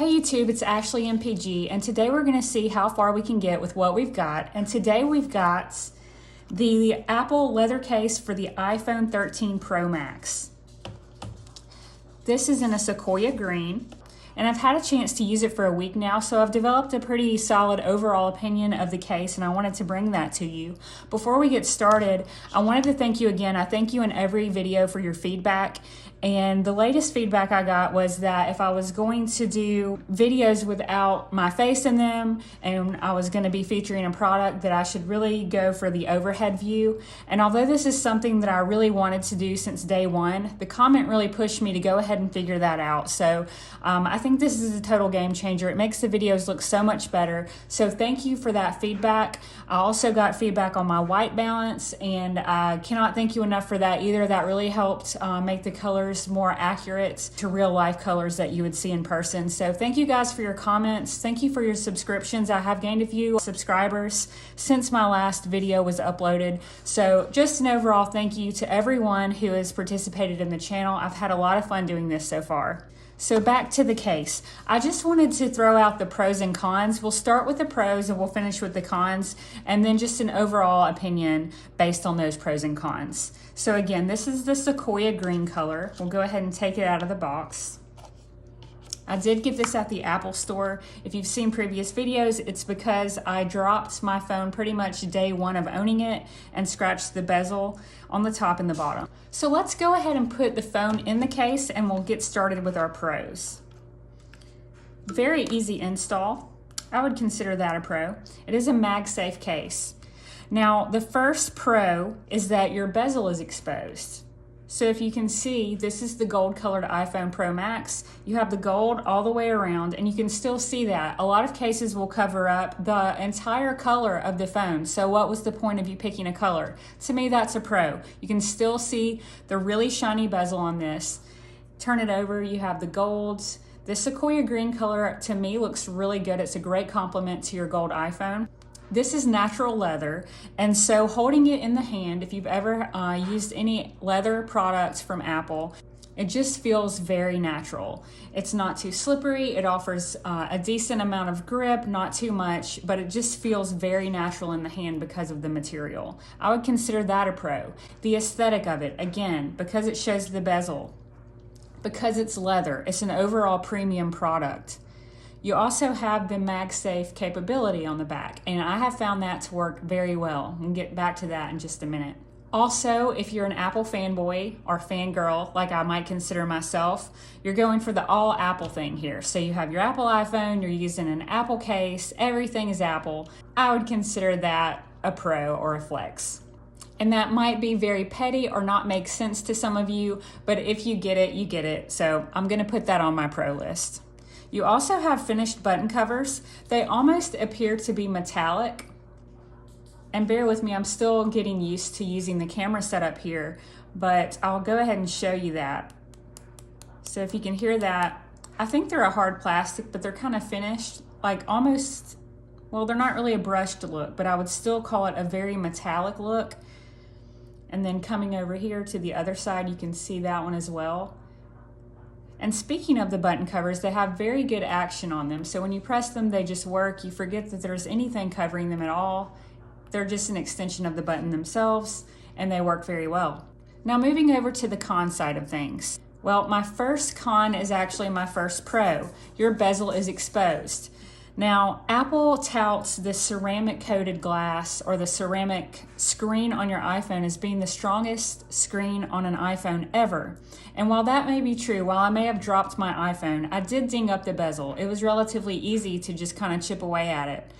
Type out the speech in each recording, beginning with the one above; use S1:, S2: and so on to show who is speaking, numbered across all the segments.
S1: Hey YouTube, it's Ashley MPG, and today we're going to see how far we can get with what we've got. And today we've got the Apple leather case for the iPhone 13 Pro Max. This is in a sequoia green, and I've had a chance to use it for a week now, so I've developed a pretty solid overall opinion of the case, and I wanted to bring that to you. Before we get started, I wanted to thank you again. I thank you in every video for your feedback. And the latest feedback I got was that if I was going to do videos without my face in them and I was going to be featuring a product, that I should really go for the overhead view. And although this is something that I really wanted to do since day one, the comment really pushed me to go ahead and figure that out. So I think this is a total game changer. It makes the videos look so much better. So thank you for that feedback. I also got feedback on my white balance, and I cannot thank you enough for that either. That really helped make the colors more accurate to real life colors that you would see in person. So thank you guys for your comments. Thank you for your subscriptions. I have gained a few subscribers since my last video was uploaded. So just an overall thank you to everyone who has participated in the channel. I've had a lot of fun doing this so far. So back to the case. I just wanted to throw out the pros and cons. We'll start with the pros and we'll finish with the cons, and then just an overall opinion based on those pros and cons. So again, this is the sequoia green color. We'll go ahead and take it out of the box. I did get this at the Apple store. If you've seen previous videos, it's because I dropped my phone pretty much day one of owning it and scratched the bezel on the top and the bottom. So let's go ahead and put the phone in the case and we'll get started with our pros. Very easy install. I would consider that a pro. It is a MagSafe case. Now, the first pro is that your bezel is exposed. So if you can see, this is the gold colored iPhone Pro Max. You have the gold all the way around, and you can still see that. A lot of cases will cover up the entire color of the phone. So what was the point of you picking a color? To me, that's a pro. You can still see the really shiny bezel on this. Turn it over, you have the golds. The sequoia green color to me looks really good. It's a great complement to your gold iPhone. This is natural leather, and so holding it in the hand, if you've ever used any leather products from Apple, it just feels very natural. It's not too slippery. It offers a decent amount of grip, not too much, but it just feels very natural in the hand because of the material. I would consider that a pro. The aesthetic of it, again, because it shows the bezel, because it's leather, it's an overall premium product. You also have the MagSafe capability on the back, and I have found that to work very well. We'll get back to that in just a minute. Also, if you're an Apple fanboy or fangirl, like I might consider myself, you're going for the all Apple thing here. So you have your Apple iPhone, you're using an Apple case, everything is Apple. I would consider that a pro or a flex. And that might be very petty or not make sense to some of you, but if you get it, you get it. So I'm gonna put that on my pro list. You also have finished button covers. They almost appear to be metallic. And bear with me, I'm still getting used to using the camera setup here, but I'll go ahead and show you that. So if you can hear that, I think they're a hard plastic, but they're kind of finished, like almost, well, they're not really a brushed look, but I would still call it a very metallic look. And then coming over here to the other side, you can see that one as well. And speaking of the button covers, they have very good action on them. So when you press them, they just work. You forget that there's anything covering them at all. They're just an extension of the button themselves, and they work very well. Now moving over to the con side of things. Well, my first con is actually my first pro. Your bezel is exposed. Now, Apple touts the ceramic coated glass or the ceramic screen on your iPhone as being the strongest screen on an iPhone ever. And while that may be true, while I may have dropped my iPhone, I did ding up the bezel. It was relatively easy to just kind of chip away at it.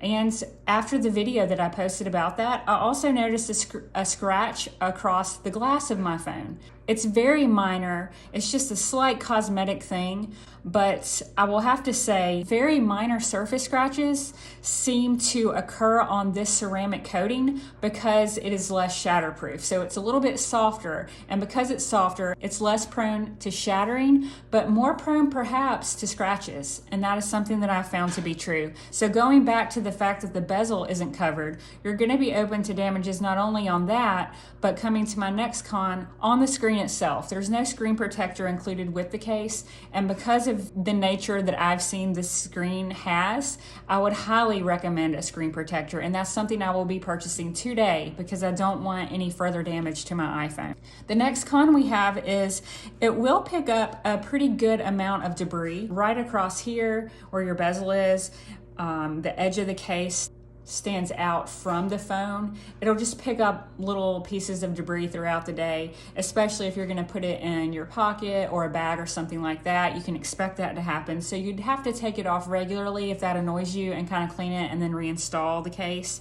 S1: And after the video that I posted about that, I also noticed a scratch across the glass of my phone. It's very minor. It's just a slight cosmetic thing, but I will have to say very minor surface scratches seem to occur on this ceramic coating because it is less shatterproof. So it's a little bit softer, and because it's softer, it's less prone to shattering, but more prone perhaps to scratches. And that is something that I found to be true. So going back to the fact that the bezel isn't covered, you're going to be open to damages not only on that, but coming to my next con, on the screen itself. There's no screen protector included with the case, and because of the nature that I've seen this screen has, I would highly recommend a screen protector, and that's something I will be purchasing today because I don't want any further damage to my iPhone. The next con we have is it will pick up a pretty good amount of debris right across here where your bezel is. The edge of the case stands out from the phone. It'll just pick up little pieces of debris throughout the day, especially if you're going to put it in your pocket or a bag or something like that. You can expect that to happen. So you'd have to take it off regularly if that annoys you and kind of clean it and then reinstall the case.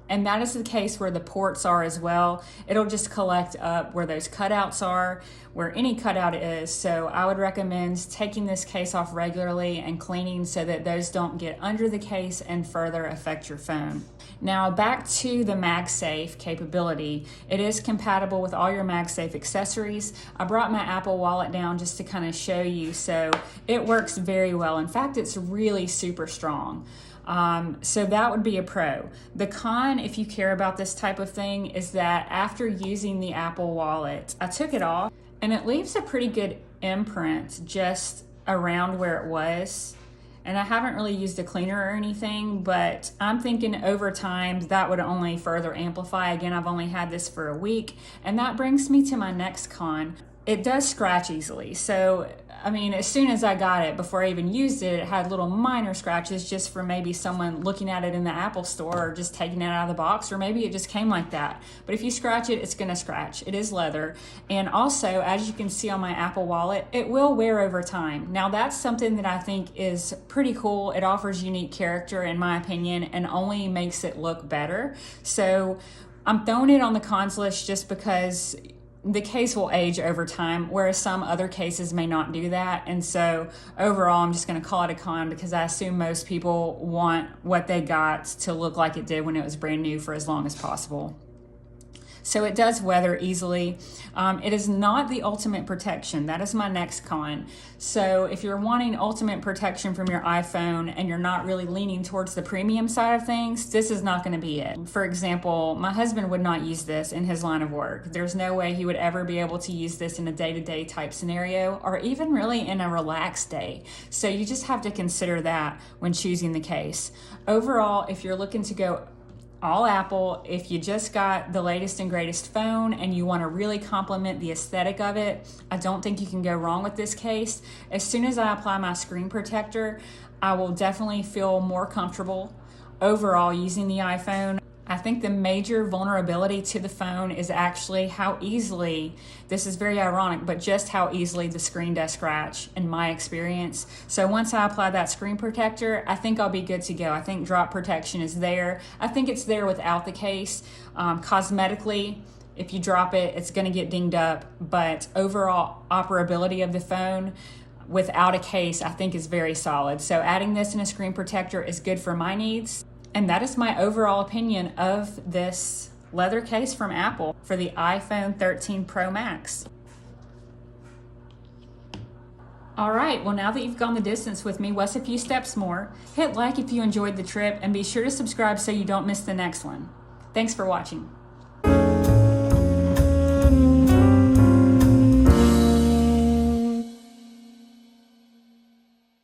S1: And that is the case where the ports are as well. It'll just collect up where those cutouts are, where any cutout is. So I would recommend taking this case off regularly and cleaning so that those don't get under the case and further affect your phone. Now back to the MagSafe capability. It is compatible with all your MagSafe accessories. I brought my Apple Wallet down just to kind of show you. So it works very well. In fact, it's really super strong. So that would be a pro. The con, if you care about this type of thing, is that after using the Apple Wallet, I took it off and it leaves a pretty good imprint just around where it was. And I haven't really used a cleaner or anything, but I'm thinking over time that would only further amplify. Again, I've only had this for a week, and that brings me to my next con. It does scratch easily. So, I mean, as soon as I got it, before I even used it, it had little minor scratches just from maybe someone looking at it in the Apple store or just taking it out of the box, or maybe it just came like that. But if you scratch it, it's gonna scratch. It is leather. And also, as you can see on my Apple Wallet, it will wear over time. Now that's something that I think is pretty cool. It offers unique character in my opinion and only makes it look better. So I'm throwing it on the cons list just because the case will age over time, whereas some other cases may not do that. And so overall, I'm just going to call it a con because I assume most people want what they got to look like it did when it was brand new for as long as possible. So it does weather easily. It is not the ultimate protection. That is my next con. So if you're wanting ultimate protection from your iPhone and you're not really leaning towards the premium side of things, this is not going to be it. For example, my husband would not use this in his line of work. There's no way he would ever be able to use this in a day-to-day type scenario or even really in a relaxed day. So you just have to consider that when choosing the case. Overall, if you're looking to go all Apple, if you just got the latest and greatest phone and you want to really complement the aesthetic of it, I don't think you can go wrong with this case. As soon as I apply my screen protector, I will definitely feel more comfortable overall using the iPhone. I think the major vulnerability to the phone is actually how easily, this is very ironic, but just how easily the screen does scratch in my experience. So once I apply that screen protector, I think I'll be good to go. I think drop protection is there. I think it's there without the case. Cosmetically, if you drop it, it's gonna get dinged up, but overall operability of the phone without a case, I think is very solid. So adding this in a screen protector is good for my needs. And that is my overall opinion of this leather case from Apple for the iPhone 13 Pro Max. All right, well now that you've gone the distance with me, what's a few steps more? Hit like if you enjoyed the trip and be sure to subscribe so you don't miss the next one. Thanks for watching.